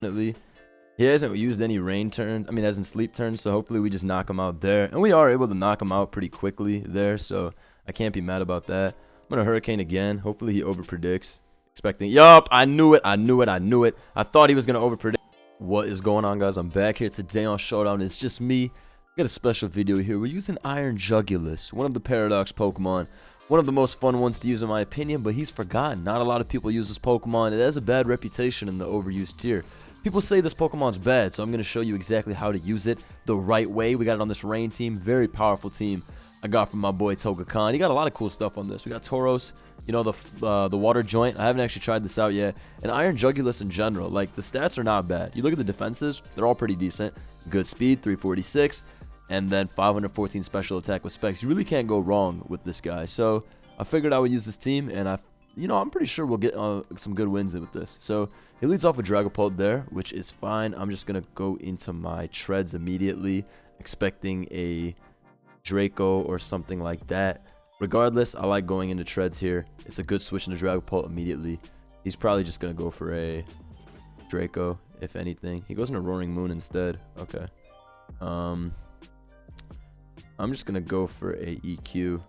Definitely. He hasn't used any rain turns. I mean, as in sleep turns. So hopefully we just knock him out there. And we are able to knock him out pretty quickly there. So I can't be mad about that. I'm going to hurricane again. Hopefully he overpredicts. Expecting. Yup. I knew it. I knew it. I knew it. I thought he was going to overpredict. What is going on, guys? I'm back here today on Showdown. It's just me. I got a special video here. We're using Iron Jugulis, one of the Paradox Pokemon. One of the most fun ones to use in my opinion, but he's forgotten. Not a lot of people use this Pokemon. It has a bad reputation in the overused tier. People say this Pokemon's bad, so I'm going to show you exactly how to use it the right way. We got it on this rain team. Very powerful team I got from my boy Togekan. He got a lot of cool stuff on this. We got Tauros, you know, the water joint. I haven't actually tried this out yet. And Iron Jugulis in general, like, the stats are not bad. You look at the defenses, they're all pretty decent. Good speed, 346, and then 514 special attack with specs. You really can't go wrong with this guy. So I figured I would use this team, and I'm pretty sure we'll get some good wins with this. So he leads off with Dragapult there, which is fine. I'm just going to go into my treads immediately, expecting a Draco or something like that. Regardless, I like going into treads here. It's a good switch into Dragapult immediately. He's probably just going to go for a Draco, if anything. He goes into Roaring Moon instead. Okay. I'm just going to go for a EQ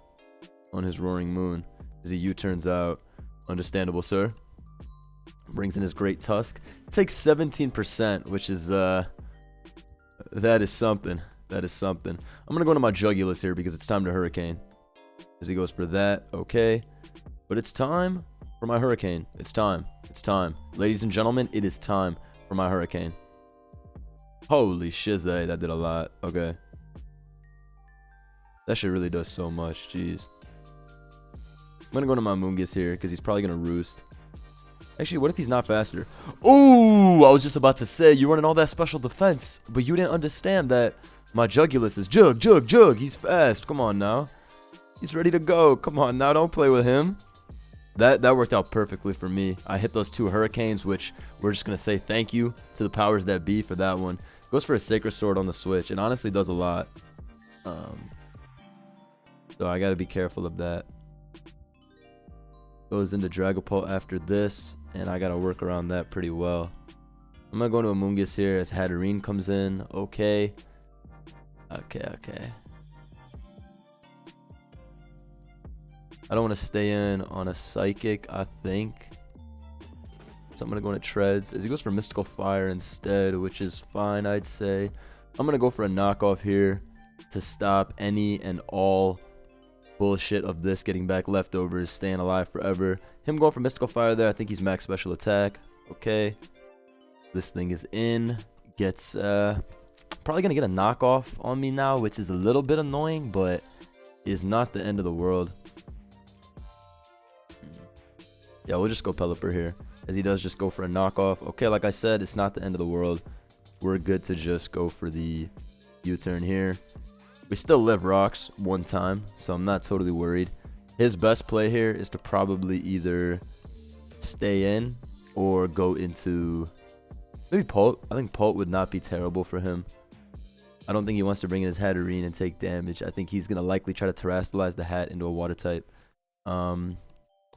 on his Roaring Moon as he U-turns out. Understandable, sir. Brings in his Great Tusk. Takes 17%, which is, that is something. That is something. I'm going to go into my Jugulus here because it's time to Hurricane. As he goes for that, okay. But it's time for my Hurricane. It's time. It's time. Ladies and gentlemen, it is time for my Hurricane. Holy shizay, that did a lot. Okay. That shit really does so much, jeez. I'm going to go to my Moongus here because he's probably going to roost. Actually, what if he's not faster? Ooh, I was just about to say, you're running all that special defense, but you didn't understand that my Jugulus is jug. He's fast. Come on now. He's ready to go. Come on now, don't play with him. That worked out perfectly for me. I hit those two Hurricanes, which we're just going to say thank you to the powers that be for that one. Goes for a Sacred Sword on the switch, and honestly does a lot. So I got to be careful of that. Goes into Dragapult after this, and I gotta work around that pretty well. I'm gonna go into a Moongus here as Hatterene comes in. Okay. I don't want to stay in on a Psychic, I think. So I'm gonna go into Treads as he goes for Mystical Fire instead, which is fine, I'd say. I'm gonna go for a knockoff here to stop any and all bullshit of this getting back leftovers, staying alive forever. Him going for Mystical Fire there, I think he's max special attack. Okay. This thing is in. Gets, probably gonna get a knockoff on me now, which is a little bit annoying, but is not the end of the world. Yeah, we'll just go Pelipper here, as he does just go for a knockoff. Okay, like I said, it's not the end of the world. We're good to just go for the U-turn here. We still live rocks one time, so I'm not totally worried. His best play here is to probably either stay in or go into maybe Pult. I think Pult would not be terrible for him. I don't think he wants to bring in his Hatterene and take damage. I think he's going to likely try to Terrastalize the hat into a water type. Okay.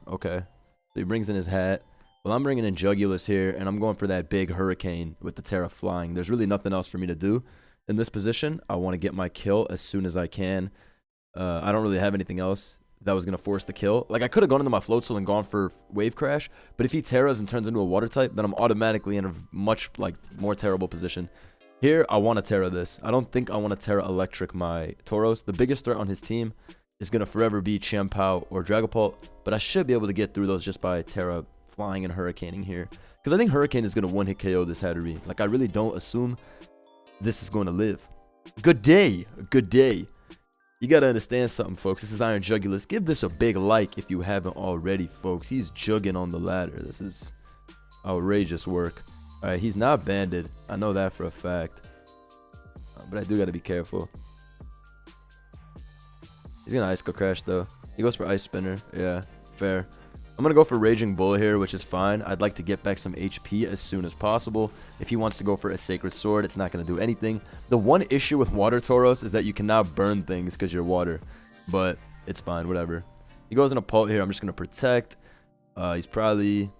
So he brings in his hat. Well, I'm bringing in Jugulus here, and I'm going for that big Hurricane with the Terra flying. There's really nothing else for me to do. In this position, I want to get my kill as soon as I can. I don't really have anything else that was going to force the kill. Like, I could have gone into my Floatzel and gone for Wave Crash, but if he Terras and turns into a Water type, then I'm automatically in a much, more terrible position. Here, I want to Terra this. I don't think I want to Terra Electric my Tauros. The biggest threat on his team is going to forever be Chien-Pao or Dragapult, but I should be able to get through those just by Terra flying and Hurricaning here. Because I think Hurricane is going to one-hit KO this Hatterene. Like, I really don't assume this is going to live. Good day. Good day. You got to understand something, folks. This is Iron Jugulis. Give this a big like if you haven't already, folks. He's jugging on the ladder. This is outrageous work. All right, he's not banded. I know that for a fact. But I do got to be careful. He's going to Ice Crash, though. He goes for Ice Spinner. Yeah, fair. I'm going to go for Raging Bull here, which is fine. I'd like to get back some HP as soon as possible. If he wants to go for a Sacred Sword, it's not going to do anything. The one issue with Water Tauros is that you cannot burn things because you're water. But it's fine, whatever. He goes in a Pult here. I'm just going to Protect. He's probably...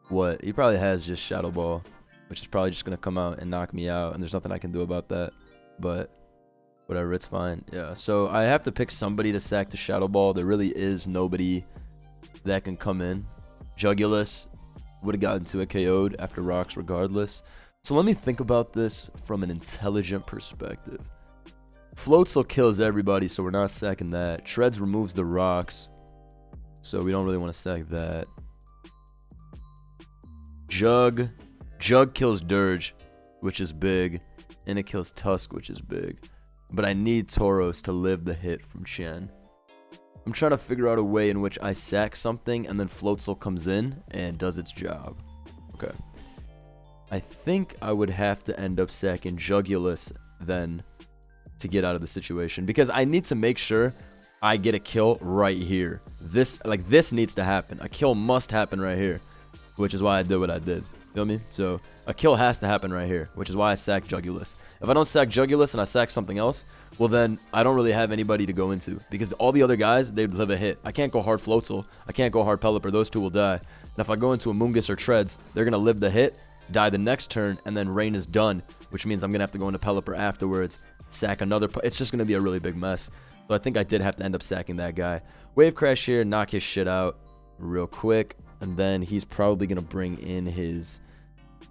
What? He probably has just Shadow Ball. which is probably just gonna come out and knock me out, and there's nothing I can do about that. But whatever, it's fine. Yeah, so I have to pick somebody to sack the Shadow Ball. There really is nobody that can come in. Jugulus would have gotten to a KO'd after rocks regardless. So let me think about this from an intelligent perspective. Floatzel kills everybody, so we're not sacking that. Shreds removes the rocks, so we don't really want to sack that. Jug kills Dirge, which is big, and it kills Tusk, which is big. But I need Tauros to live the hit from Chen. I'm trying to figure out a way in which I sack something and then Floatzel comes in and does its job. Okay. I think I would have to end up sacking Jugulus then to get out of the situation, because I need to make sure I get a kill right here. This needs to happen. A kill must happen right here, which is why I did what I did. Feel me? So a kill has to happen right here, which is why I sacked Jugulus. If I don't sack Jugulus and I sack something else, well then I don't really have anybody to go into, because all the other guys, they'd live a hit. I can't go hard Floatzel. I can't go hard Pelipper. Those two will die. And if I go into a Mungus or Treads, they're going to live the hit, die the next turn, and then Rain is done, which means I'm going to have to go into Pelipper afterwards, sack another. It's just going to be a really big mess. So I think I did have to end up sacking that guy. Wave Crash here, knock his shit out real quick, and then he's probably going to bring in his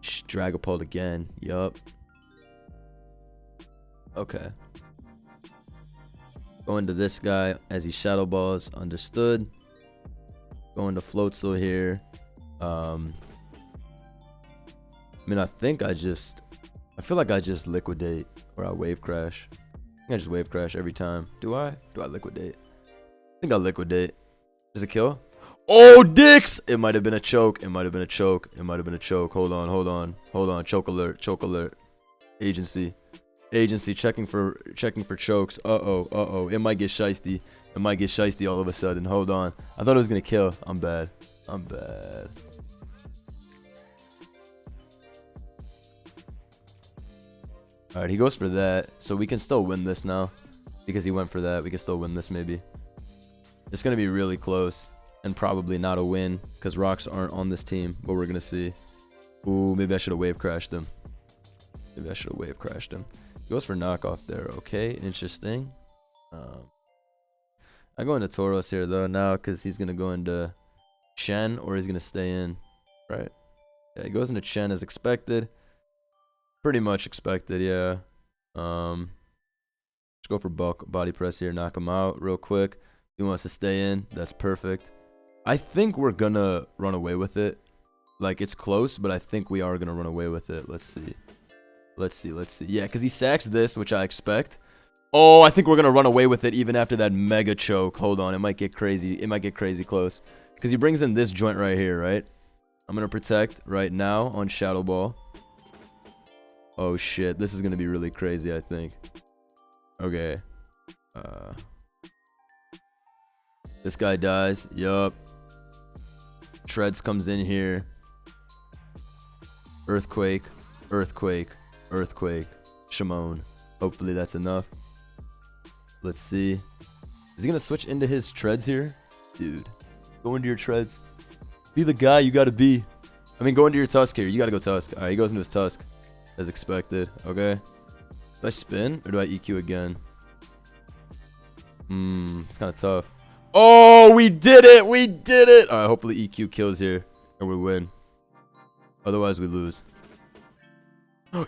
Dragapult again. Yup. Okay. Going to this guy as he Shadow Balls. Understood. Going to Floatzel here. I mean, I feel like I just liquidate or I wave crash. I think I just wave crash every time. Do I liquidate? I think I liquidate. Is it kill? Oh, dicks! It might have been a choke. It might have been a choke. It might have been a choke. Hold on. Choke alert. Agency checking for chokes. Uh-oh. It might get shiesty. All of a sudden. Hold on. I thought it was gonna kill. I'm bad. Alright, he goes for that. So we can still win this now. Because he went for that. We can still win this maybe. It's gonna be really close. And probably not a win, because rocks aren't on this team, but we're gonna see. Ooh, maybe I should have wave crashed him. He goes for knockoff there. Okay, interesting. I go into Tauros here though now, because he's gonna go into Chen, or he's gonna stay in, right? Yeah, he goes into Chen as expected. Pretty much expected, yeah. Let's go for body press here, knock him out real quick. He wants to stay in. That's perfect. I think we're gonna run away with it. Like, it's close, but I think we are gonna run away with it. Let's see. Yeah, because he sacks this, which I expect. Oh, I think we're gonna run away with it even after that mega choke. Hold on, it might get crazy. It might get crazy close. Because he brings in this joint right here, right? I'm gonna protect right now on Shadow Ball. Oh shit, this is gonna be really crazy, I think. Okay. This guy dies. Yup. Treads comes in here. Earthquake. Shimon. Hopefully that's enough. Let's see. Is he gonna switch into his Treads here? Dude. Go into your Treads. Be the guy you gotta be. I mean, go into your Tusk here. You gotta go Tusk. Alright, he goes into his Tusk. As expected. Okay. Do I spin or do I EQ again? It's kind of tough. Oh, we did it! Alright, hopefully EQ kills here. Or we win. Otherwise, we lose.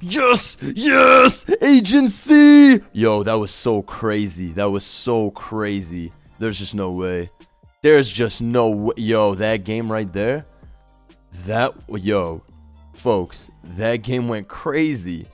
Yes! Agency! Yo, that was so crazy. There's just no way. Yo, that game right there. Folks, that game went crazy.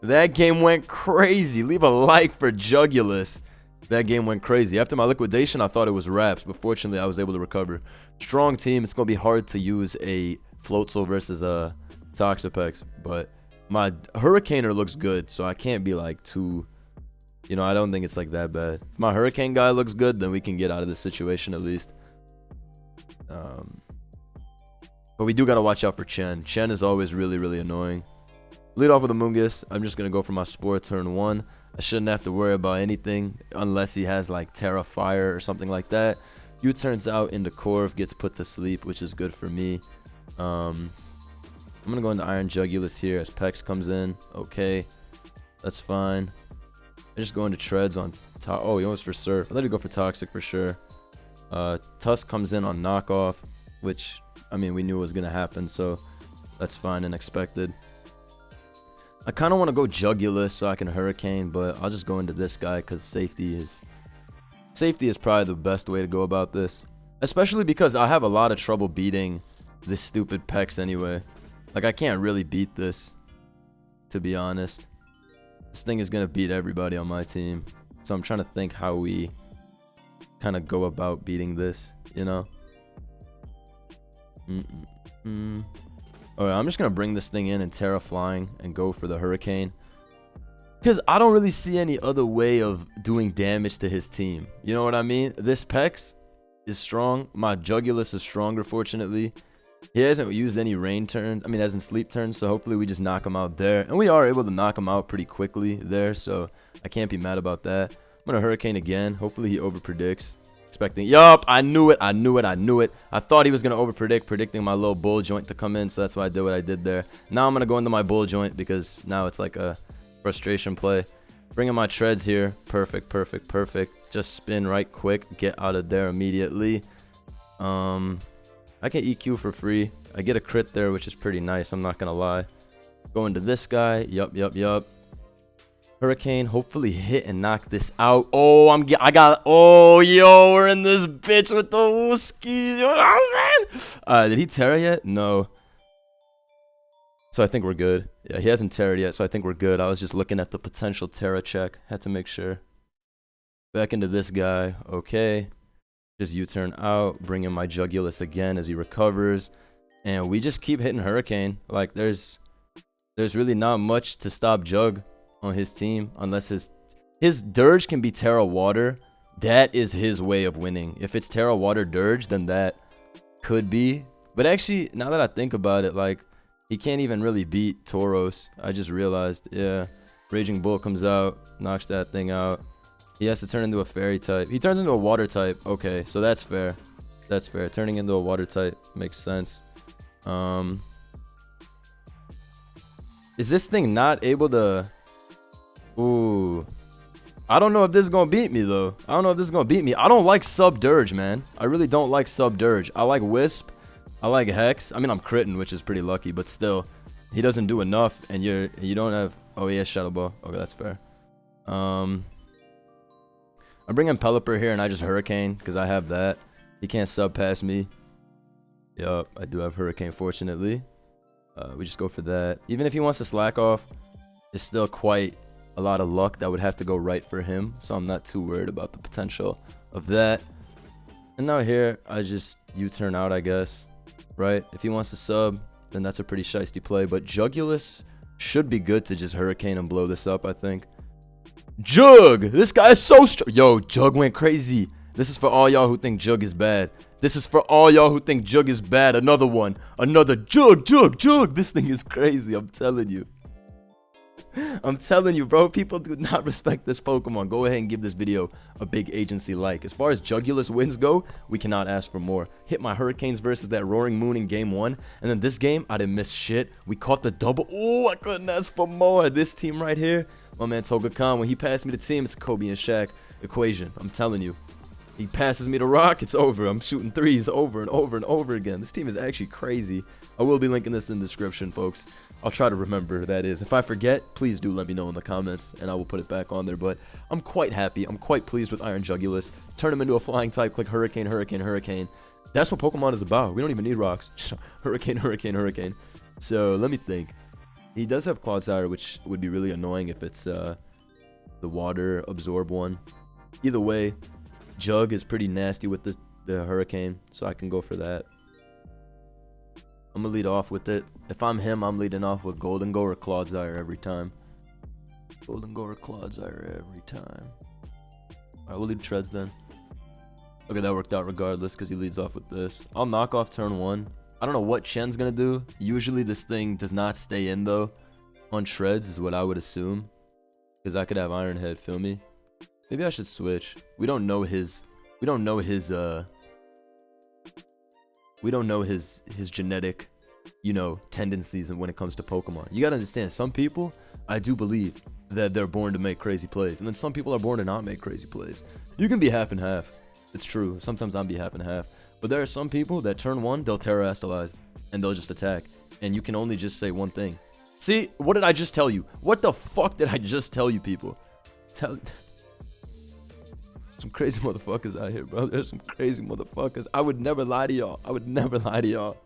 Leave a like for Jugulus. That game went crazy. After my liquidation, I thought it was wraps, but fortunately, I was able to recover. Strong team. It's going to be hard to use a Floatzel versus a Toxapex, but my Hurricaner looks good, so I can't be like too... You know, I don't think it's like that bad. If my Hurricane guy looks good, then we can get out of this situation at least. But we do got to watch out for Chen. Chen is always really, really annoying. Lead off with a Mungus. I'm just going to go for my Spore turn 1. I shouldn't have to worry about anything unless he has like Terra Fire or something like that. U turns out into Corv, gets put to sleep, which is good for me. I'm gonna go into Iron Jugulis here as Pex comes in. Okay, that's fine. I just go into Treads on top. Oh, he almost for Surf. I thought he'd go for Toxic for sure. Tusk comes in on Knockoff, which, I mean, we knew was gonna happen, so that's fine and expected. I kind of want to go Jugulus so I can Hurricane, but I'll just go into this guy because safety is probably the best way to go about this. Especially because I have a lot of trouble beating this stupid Pex anyway. Like, I can't really beat this, to be honest. This thing is going to beat everybody on my team. So I'm trying to think how we kind of go about beating this, you know? Alright, I'm just going to bring this thing in and Terra Flying and go for the Hurricane. Because I don't really see any other way of doing damage to his team. You know what I mean? This Pex is strong. My Jugulus is stronger, fortunately. He hasn't used any rain turns. I mean, hasn't sleep turns. So hopefully we just knock him out there. And we are able to knock him out pretty quickly there. So I can't be mad about that. I'm going to Hurricane again. Hopefully he overpredicts. Expecting. Yup, I knew it. I thought he was going to overpredict, predicting my little bull joint to come in. So that's why I did what I did there. Now I'm going to go into my bull joint because now it's like a frustration play. Bringing my Treads here. Perfect. Just spin right quick. Get out of there immediately. I can EQ for free. I get a crit there, which is pretty nice. I'm not going to lie. Go into this guy. Yup. Hurricane, hopefully hit and knock this out. Oh, yo, we're in this bitch with the wooskies. You know what I'm saying? Did he Terra yet? No. So I think we're good. Yeah, he hasn't Terra'd yet, so I think we're good. I was just looking at the potential Terra check. Had to make sure. Back into this guy. Okay. Just U-turn out. Bring in my Jugulus again as he recovers. And we just keep hitting Hurricane. Like, there's really not much to stop Jug on his team, unless his Dirge can be Terra Water. That is his way of winning. If it's Terra Water Dirge, then that could be. But actually, now that I think about it, like, he can't even really beat Tauros. I just realized. Yeah, Raging Bull comes out, knocks that thing out. He has to turn into a Fairy type. He turns into a Water type. Okay, so that's fair. Turning into a Water type makes sense. Is this thing not able to... Ooh. I don't know if this is going to beat me, though. I don't like Sub Dirge, man. I really don't like Sub Dirge. I like Wisp. I like Hex. I mean, I'm critting, which is pretty lucky, but still. He doesn't do enough, and you don't have... Oh, he has Shadow Ball. Okay, that's fair. I bring in Pelipper here, and I just Hurricane, because I have that. He can't sub past me. Yup, I do have Hurricane, fortunately. We just go for that. Even if he wants to slack off, it's still quite a lot of luck that would have to go right for him, so I'm not too worried about the potential of that. And now here, I just U-turn out, I guess. Right? If he wants to sub, then that's a pretty shiesty play. But Jugulus should be good to just Hurricane and blow this up, I think. Jug! This guy is so strong. Yo, Jug went crazy. This is for all y'all who think Jug is bad. Another one. Another Jug. This thing is crazy, I'm telling you. Bro. People do not respect this Pokemon. Go ahead and give this video a big agency like. As far as Jugulus wins go, we cannot ask for more. Hit my Hurricanes versus that Roaring Moon in game 1. And then this game, I didn't miss shit. We caught the double. Oh, I couldn't ask for more. This team right here. My man Toga Khan, when he passed me the team, it's a Kobe and Shaq equation. I'm telling you. He passes me the rock, it's over. I'm shooting threes over and over again. This team is actually crazy. I will be linking this in the description, folks. I'll try to remember who that is. If I forget, please do let me know in the comments, and I will put it back on there. But I'm quite happy. I'm quite pleased with Iron Jugulis. Turn him into a flying type. Click Hurricane. That's what Pokemon is about. We don't even need rocks. Just Hurricane. So let me think. He does have Clodsire, which would be really annoying if it's the water absorb one. Either way, Jug is pretty nasty with the Hurricane, so I can go for that. I'm gonna lead off with it. If I'm him, I'm leading off with Golden Go or Clodsire every time. Alright, we'll lead Treads then. Okay, that worked out regardless because he leads off with this. I'll knock off turn 1. I don't know what Shen's gonna do. Usually this thing does not stay in though. On Treads is what I would assume. Because I could have Iron Head, feel me? Maybe I should switch. We don't know his genetic you know, tendencies when it comes to Pokemon. You gotta understand, some people, I do believe that they're born to make crazy plays, and then some people are born to not make crazy plays. You can be half and half. It's true. Sometimes I'll be half and half. But there are some people that turn one, they'll terrestrialize, and they'll just attack. And you can only just say one thing. See, what did I just tell you? What the fuck did I just tell you, people? Some crazy motherfuckers out here, bro. There's some crazy motherfuckers. I would never lie to y'all. I would never lie to y'all.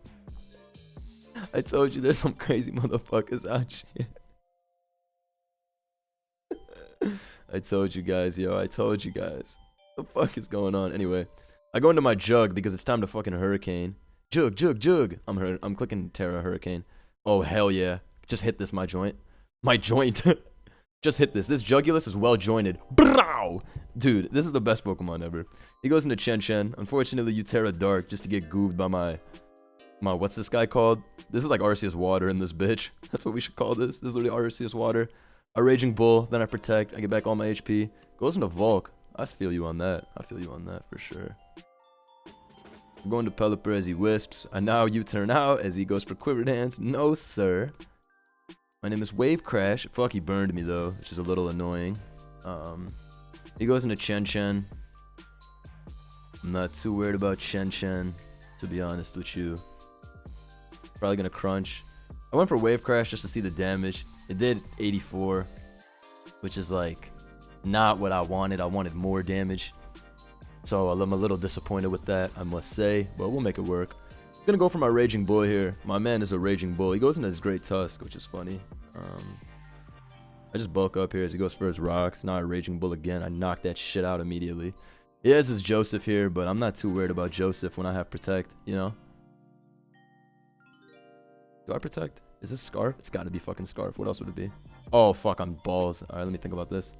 I told you there's some crazy motherfuckers out here. I told you guys, yo. I told you guys. What the fuck is going on? Anyway, I go into my jug because it's time to fucking hurricane. Jug. I'm clicking Terra Hurricane. Oh, hell yeah. Just hit this, my joint. My joint. Just hit this. This Jugulus is well jointed. Brow! Dude, this is the best Pokemon ever. He goes into Chen. Unfortunately, you Terra Dark just to get goobed by my what's this guy called? This is like Arceus water in this bitch. That's what we should call this. This is literally Arceus water. A Raging Bull, then I protect. I get back all my HP. Goes into Volk. I feel you on that. I feel you on that for sure. I'm going to Pelipper as he wisps. I now U-turn out as he goes for Quiver Dance. No, sir. My name is Wave Crash. Fuck, he burned me though, which is a little annoying. He goes into Chen. I'm not too worried about Chen, to be honest with you. Probably gonna crunch. I went for Wave Crash just to see the damage. It did 84, which is like not what I wanted. I wanted more damage. So I'm a little disappointed with that, I must say, but we'll make it work. I'm gonna go for my Raging Bull here. My man is a Raging Bull. He goes into his Great Tusk, which is funny. I just bulk up here as he goes for his rocks. Now a Raging Bull again. I knock that shit out immediately. He has his Joseph here, but I'm not too worried about Joseph when I have Protect, you know? Do I Protect? Is this Scarf? It's gotta be fucking Scarf. What else would it be? Oh, fuck, I'm balls. Alright, let me think about this.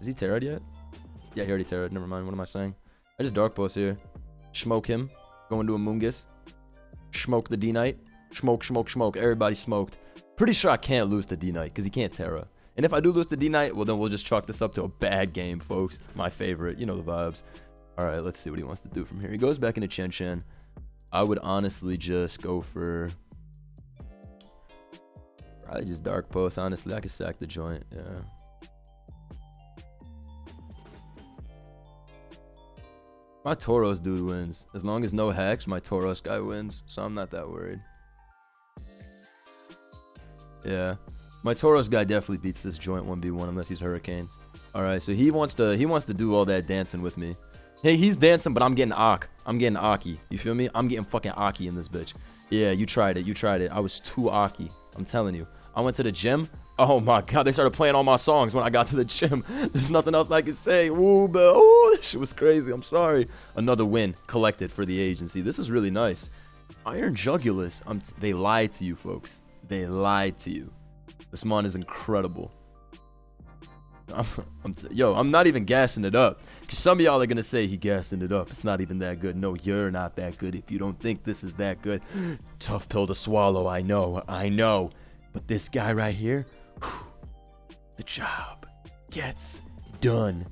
Is he Terra'd yet? Yeah, he already Terra'd. Never mind. What am I saying? I just Dark Pulse here. Smoke him. Go into a Moongus. Smoke the D-Knight. Smoke. Everybody smoked. Pretty sure I can't lose to D-Knight because he can't Terra. And if I do lose to D-Knight, well, then we'll just chalk this up to a bad game, folks. My favorite. You know the vibes. Alright, let's see what he wants to do from here. He goes back into Chen. I would honestly just go for... probably just Dark Pulse. Honestly, I could sack the joint. Yeah. My Tauros dude wins. As long as no hacks, my Tauros guy wins. So I'm not that worried. Yeah. My Tauros guy definitely beats this joint 1v1 unless he's Hurricane. Alright, so he wants to do all that dancing with me. Hey, he's dancing, but I'm getting Ak. I'm getting Aki. You feel me? I'm getting fucking Aki in this bitch. Yeah, you tried it. I was too Aki. I'm telling you. I went to the gym. Oh my god, they started playing all my songs when I got to the gym. There's nothing else I can say. Ooh, but this shit was crazy. I'm sorry. Another win collected for the agency. This is really nice. Iron Jugulis. They lied to you, folks. They lied to you. This mon is incredible. I'm not even gassing it up. Because some of y'all are going to say he gassing it up. It's not even that good. No, you're not that good if you don't think this is that good. Tough pill to swallow. I know. But this guy right here, whew, the job gets done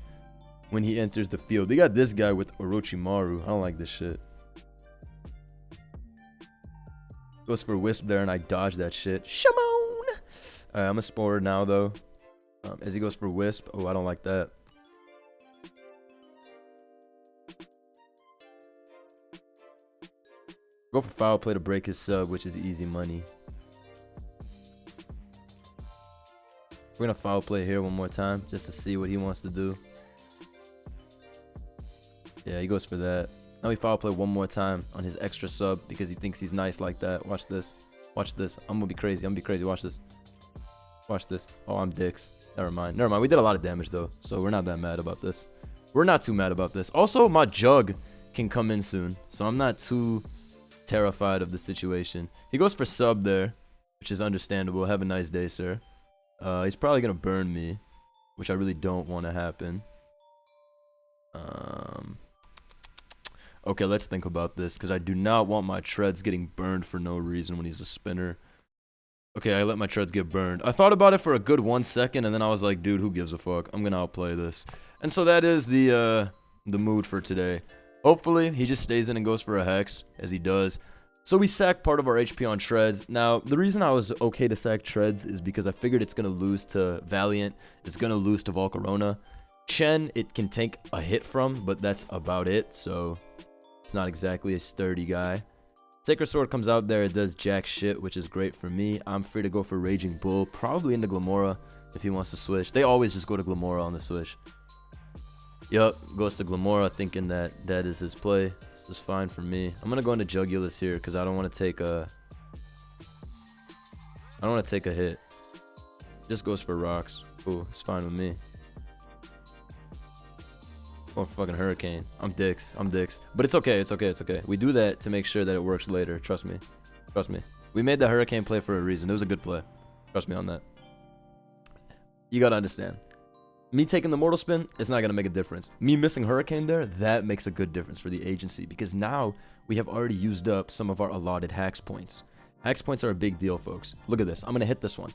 when he enters the field. We got this guy with Orochimaru. I don't like this shit. Goes for Wisp there, and I dodge that shit. Shimon! Alright, I'm a Sporer now, though. As he goes for Wisp. Oh, I don't like that. Go for Foul Play to break his sub, which is easy money. We're gonna Foul Play here one more time, just to see what he wants to do. Yeah, he goes for that. Now we Foul Play one more time on his extra sub, because he thinks he's nice like that. Watch this. Watch this. I'm gonna be crazy. Watch this. Watch this. Oh, I'm dicks. Never mind. We did a lot of damage, though, so we're not that mad about this. We're not too mad about this. Also, my Jug can come in soon, so I'm not too terrified of the situation. He goes for sub there, which is understandable. Have a nice day, sir. He's probably gonna burn me, which I really don't want to happen. Okay, let's think about this, because I do not want my treads getting burned for no reason when he's a spinner. Okay, I let my treads get burned. I thought about it for a good 1 second, and then I was like, dude, who gives a fuck? I'm gonna outplay this. And so that is the mood for today. Hopefully, he just stays in and goes for a Hex, as he does. So we sack part of our HP on Treads. Now, the reason I was okay to sack Treads is because I figured it's going to lose to Valiant. It's going to lose to Volcarona. Chen, it can take a hit from, but that's about it. So it's not exactly a sturdy guy. Sacred Sword comes out there. It does jack shit, which is great for me. I'm free to go for Raging Bull, probably into Glamora if he wants to switch. They always just go to Glamora on the switch. Yup, goes to Glamora thinking that that is his play. This is fine for me. I'm gonna go into Jugulus here because I don't want to take a hit. Just goes for rocks. Cool, it's fine with me. Going for fucking Hurricane. I'm dicks. But it's okay, it's okay. We do that to make sure that it works later. Trust me. We made the Hurricane play for a reason. It was a good play. Trust me on that. You gotta understand. Me taking the Mortal Spin, it's not going to make a difference. Me missing Hurricane there, that makes a good difference for the agency. Because now, we have already used up some of our allotted Hax points. Hax points are a big deal, folks. Look at this. I'm going to hit this one.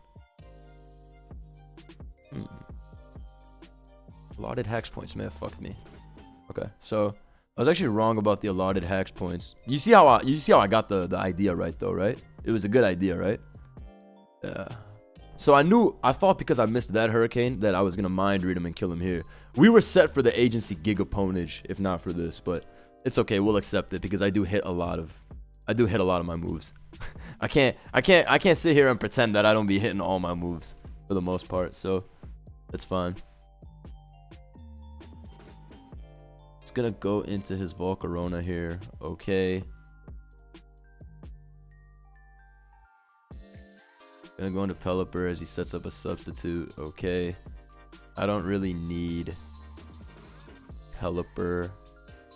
Allotted Hax points may have fucked me. Okay, so I was actually wrong about the allotted Hax points. You see how I got the idea right, though, right? It was a good idea, right? Yeah. So I thought because I missed that Hurricane that I was going to mind read him and kill him here. We were set for the agency gigaponage if not for this, but it's okay. We'll accept it because I do hit a lot of my moves. I can't sit here and pretend that I don't be hitting all my moves for the most part, so it's fine. It's going to go into his Volcarona here. Okay. Gonna go into Pelipper as he sets up a substitute. Okay. I don't really need Pelipper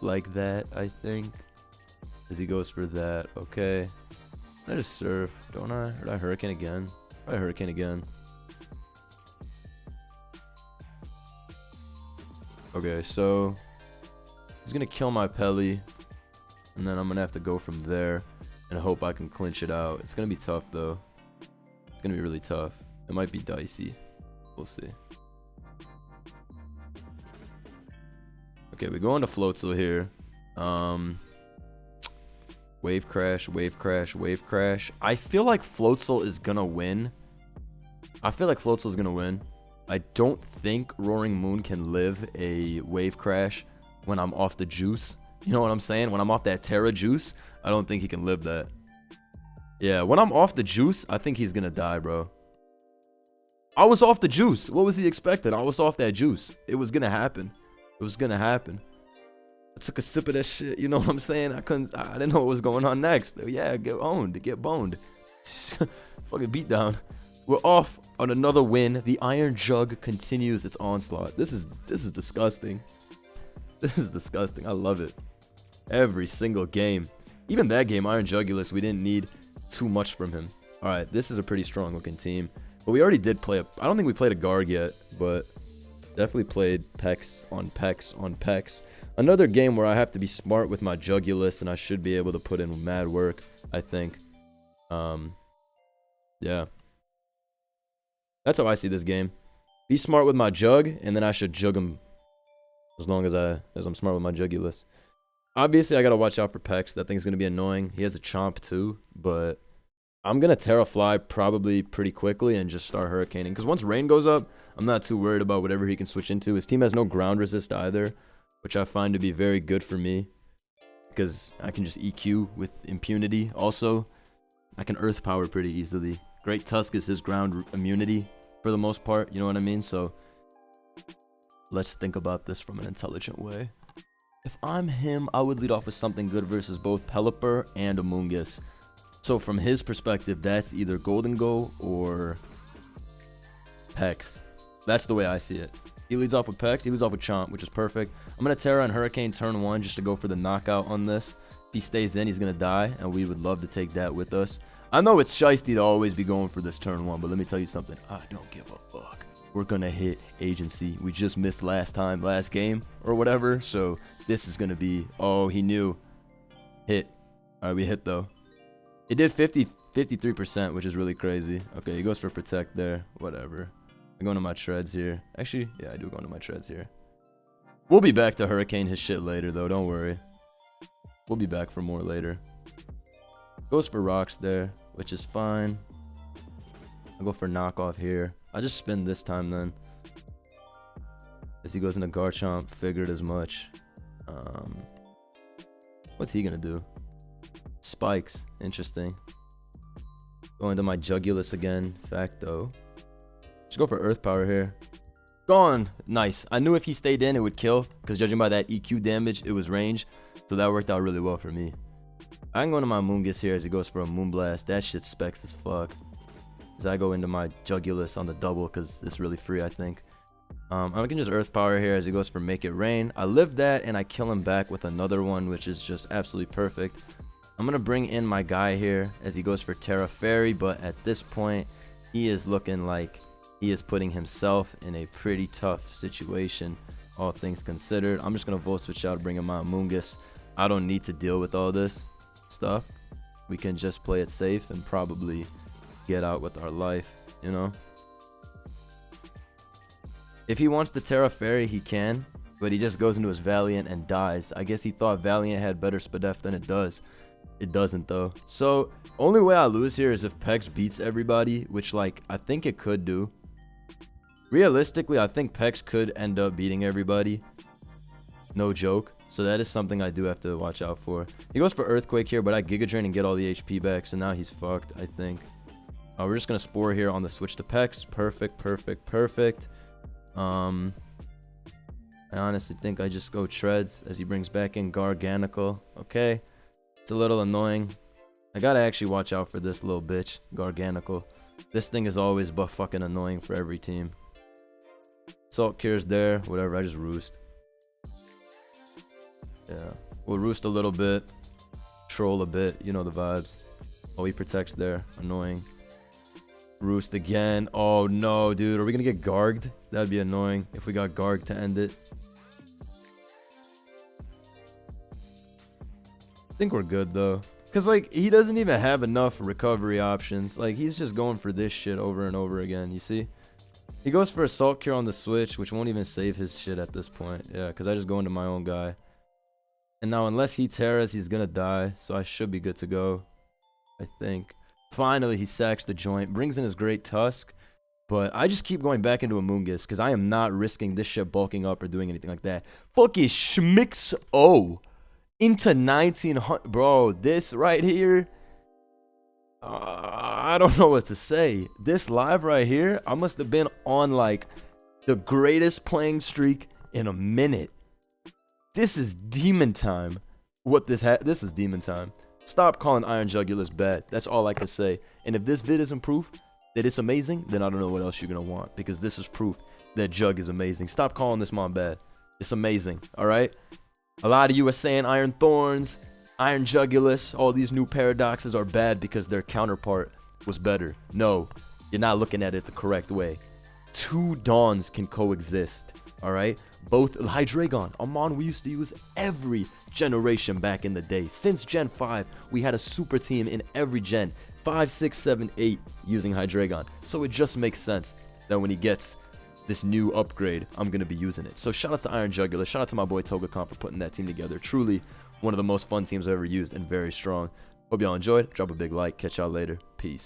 like that, I think. As he goes for that. Okay. I just serve, don't I? Or did I Hurricane again? I Hurricane again. Okay, so he's gonna kill my Peli. And then I'm gonna have to go from there and hope I can clinch it out. It's gonna be tough though. Gonna be really tough. It might be dicey. We'll see. Okay, we go into Floatzel here. Wave crash. I feel like Floatzel is gonna win. I don't think Roaring Moon can live a wave crash when I'm off the juice. You know what I'm saying? When I'm off that Terra juice, I don't think he can live that. Yeah, when I'm off the juice, I think he's gonna die, bro. I was off the juice. What was he expecting? I was off that juice. It was gonna happen. I took a sip of that shit. You know what I'm saying? I didn't know what was going on next. Yeah, get owned. Get boned. Fucking beatdown. We're off on another win. The Iron Jug continues its onslaught. This is disgusting. This is disgusting. I love it. Every single game. Even that game, Iron Jugulis, we didn't need too much from him. Alright, this is a pretty strong looking team. But we already did play I don't think we played a Garg yet, but definitely played Pex on Pex on Pex. Another game where I have to be smart with my Jugulus and I should be able to put in mad work, I think. Yeah. That's how I see this game. Be smart with my Jug, and then I should jug him as long as I'm smart with my Jugulus. Obviously, I gotta watch out for Pex. That thing's gonna be annoying. He has a Chomp too, but I'm gonna Terrafly probably pretty quickly and just start Hurricaning. Because once Rain goes up, I'm not too worried about whatever he can switch into. His team has no ground resist either, which I find to be very good for me. Because I can just EQ with impunity. Also, I can Earth Power pretty easily. Great Tusk is his ground immunity for the most part. You know what I mean? So, let's think about this from an intelligent way. If I'm him, I would lead off with something good versus both Pelipper and Amoonguss. So from his perspective, that's either Golden Go or Pex. That's the way I see it. He leads off with Pex, he leads off with Chomp, which is perfect. I'm going to Terra and Hurricane turn 1 just to go for the knockout on this. If he stays in, he's going to die, and we would love to take that with us. I know it's shiesty to always be going for this turn 1, but let me tell you something. I don't give a fuck. We're going to hit Agency. We just missed last game, or whatever, so this is going to be, oh, he knew. Hit. Alright, we hit, though. It did 53%, which is really crazy. Okay, he goes for Protect there. Whatever. I'm going to my Treads here. Actually, yeah, I do go into my Treads here. We'll be back to Hurricane his shit later, though. Don't worry. We'll be back for more later. Goes for rocks there, which is fine. I'll go for knockoff here. I just spin this time then. As he goes into Garchomp, figured as much. What's he gonna do? Spikes, interesting. Going to my Jugulus again, Facto. Just go for Earth Power here. Gone! Nice. I knew if he stayed in, it would kill, because judging by that EQ damage, it was range. So that worked out really well for me. I can go into my Moongus here as he goes for a Moonblast. That shit specs as fuck. As I go into my Jugulus on the double, because it's really free, I think. I can just Earth Power here as he goes for Make It Rain. I live that, and I kill him back with another one, which is just absolutely perfect. I'm going to bring in my guy here as he goes for Terra Fairy, but at this point, he is looking like he is putting himself in a pretty tough situation, all things considered. I'm just going to Volt Switch out, bring in my Moongus. I don't need to deal with all this stuff. We can just play it safe and probably get out with our life, you know? If he wants to Terra Fairy, he can, but he just goes into his Valiant and dies. I guess he thought Valiant had better Spadef than it does. It doesn't though. So, only way I lose here is if Pex beats everybody, which like, I think it could do. Realistically, I think Pex could end up beating everybody. No joke. So that is something I do have to watch out for. He goes for Earthquake here, but I Giga Drain and get all the HP back, so now he's fucked, I think. We're just going to Spore here on the switch to Pex. Perfect, perfect, perfect. I honestly think I just go Treads as he brings back in Garganical. Okay. It's a little annoying. I gotta actually watch out for this little bitch, Garganical. This thing is always but fucking annoying for every team. Salt Cure's there. Whatever, I just Roost. Yeah. We'll Roost a little bit. Troll a bit. You know the vibes. Oh, he protects there. Annoying. Roost again. Oh no, dude. Are we gonna get Garged? That'd be annoying if we got Garged to end it. I think we're good though. Cause like he doesn't even have enough recovery options. Like he's just going for this shit over and over again. You see? He goes for Assault Cure on the switch, which won't even save his shit at this point. Yeah, cause I just go into my own guy. And now unless he Terras, he's gonna die. So I should be good to go. I think. Finally, he sacks the joint, brings in his Great Tusk, but I just keep going back into a Moongus because I am not risking this shit bulking up or doing anything like that. Fucking Schmix O into 1900. Bro, this right here, I don't know what to say. This live right here, I must have been on like the greatest playing streak in a minute. This is demon time. This is demon time. Stop calling Iron Jugulis bad. That's all I can say. And if this vid isn't proof that it's amazing, then I don't know what else you're going to want. Because this is proof that Jug is amazing. Stop calling this mom bad. It's amazing. Alright? A lot of you are saying Iron Thorns, Iron Jugulis, all these new paradoxes are bad because their counterpart was better. No. You're not looking at it the correct way. Two Dawns can coexist. Alright? Both Hydreigon, a mon we used to use every generation back in the day. Since Gen 5, we had a super team in every gen. 5, 6, 7, 8 using Hydreigon. So it just makes sense that when he gets this new upgrade, I'm going to be using it. So shout out to Iron Jugulis. Shout out to my boy Togacon for putting that team together. Truly one of the most fun teams I've ever used and very strong. Hope y'all enjoyed. Drop a big like. Catch y'all later. Peace.